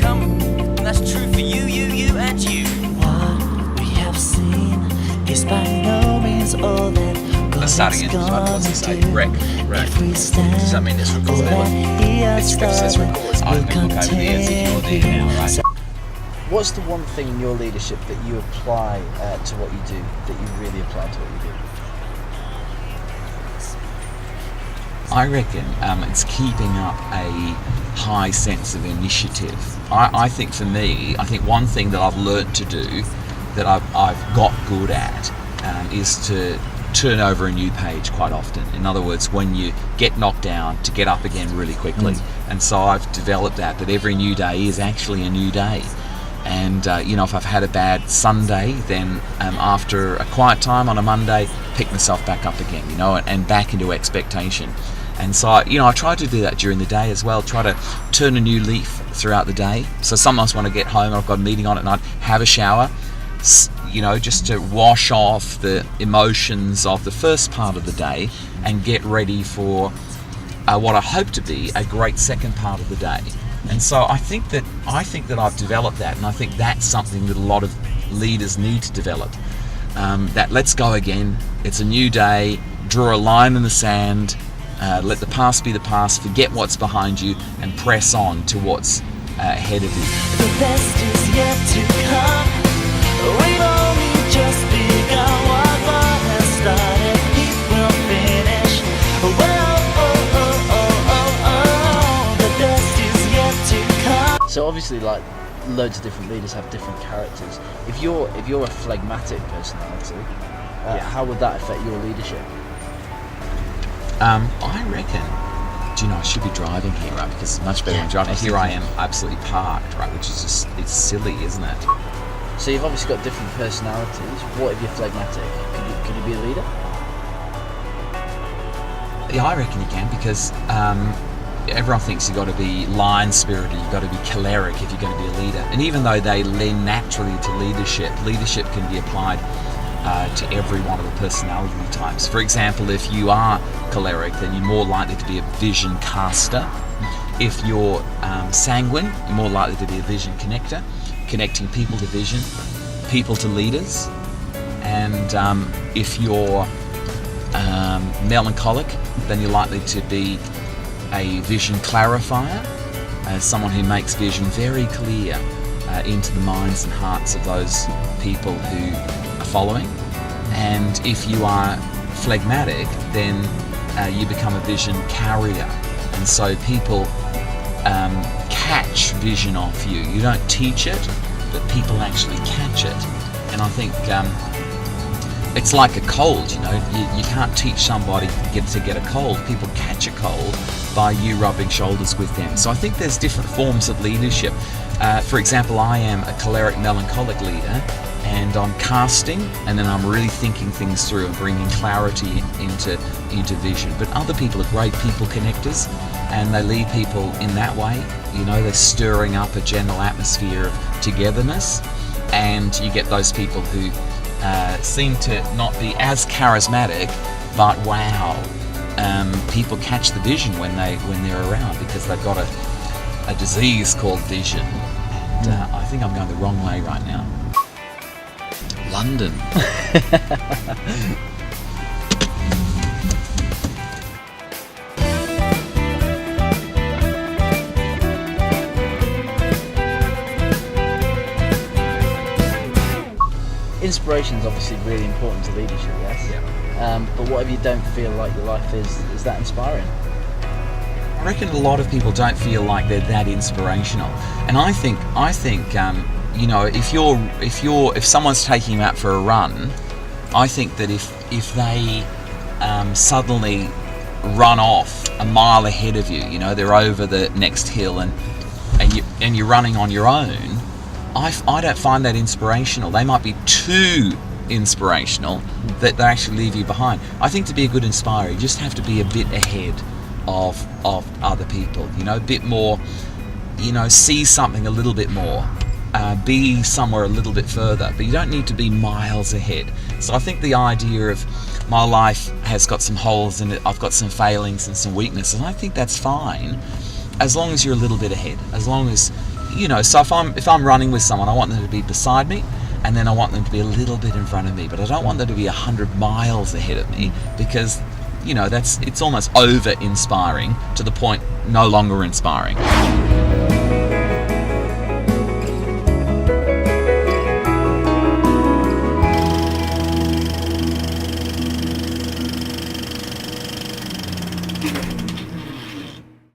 come. And that's true for you, and you. What we have seen is by no means all that God Let's start is again. What's it say? gonna Rec. do. Rec. If we stand Does that mean it's all recorded? that He has If it says started, record, I will can look over there as if you're there now, right? continue. What's the one thing in your leadership that you apply to what you do, that you really apply to what you do? I reckon it's keeping up a high sense of initiative. I think for me, I think one thing that I've learnt to do, that I've got good at, is to turn over a new page quite often. In other words, when you get knocked down, to get up again really quickly. And so I've developed that every new day is actually a new day. And if I've had a bad Sunday, then after a quiet time on a Monday, pick myself back up again, and back into expectation. And so, I try to do that during the day as well, try to turn a new leaf throughout the day. So sometimes when I get home and I've got a meeting on at night, have a shower, just to wash off the emotions of the first part of the day and get ready for what I hope to be a great second part of the day. And so I think that I've developed that, and I think that's something that a lot of leaders need to develop. That let's go again, it's a new day, draw a line in the sand, let the past be the past, forget what's behind you, and press on to what's ahead of you. The best is yet to come. We've only just begun. What God has started, He will finish. The best is yet to come. So obviously, like, loads of different leaders have different characters. If you're a phlegmatic personality, how would that affect your leadership? I reckon, I should be driving here, right? Because it's much better when driving. Here I am absolutely parked, right? Which is just, it's silly, isn't it? So you've obviously got different personalities. What if you're phlegmatic? Could you be a leader? Yeah, I reckon you can, because everyone thinks you've got to be lion-spirited, you've got to be choleric if you're going to be a leader. And even though they lend naturally to leadership can be applied to every one of the personality types. For example, if you are choleric, then you're more likely to be a vision caster. If you're sanguine, you're more likely to be a vision connector, connecting people to vision, people to leaders. And if you're melancholic, then you're likely to be a vision clarifier, someone who makes vision very clear into the minds and hearts of those people who are following. And if you are phlegmatic, then you become a vision carrier, and so people catch vision off you. You don't teach it, but people actually catch it. And I think it's like a cold, you can't teach somebody to get a cold. People catch a cold by you rubbing shoulders with them. So I think there's different forms of leadership. For example, I am a choleric melancholic leader, and I'm casting, and then I'm really thinking things through and bringing clarity into vision. But other people are great people connectors, and they lead people in that way. They're stirring up a general atmosphere of togetherness, and you get those people who seem to not be as charismatic, but wow, people catch the vision when they're around, because they've got a disease called vision. And I think I'm going the wrong way right now. London. Inspiration is obviously really important to leadership, yes? Yeah. But what if you don't feel like your life is that inspiring? I reckon a lot of people don't feel like they're that inspirational, and I think if someone's taking you out for a run, I think that if they suddenly run off a mile ahead of you, they're over the next hill, and you're running on your own, I don't find that inspirational. They might be too inspirational that they actually leave you behind. I think to be a good inspirer, you just have to be a bit ahead of other people, a bit more, see something a little bit more, be somewhere a little bit further, but you don't need to be miles ahead. So I think the idea of my life has got some holes in it, I've got some failings and some weaknesses, and I think that's fine as long as you're a little bit ahead, as long as So if I'm running with someone, I want them to be beside me, and then I want them to be a little bit in front of me, but I don't want them to be 100 miles ahead of me, because it's almost over inspiring to the point no longer inspiring.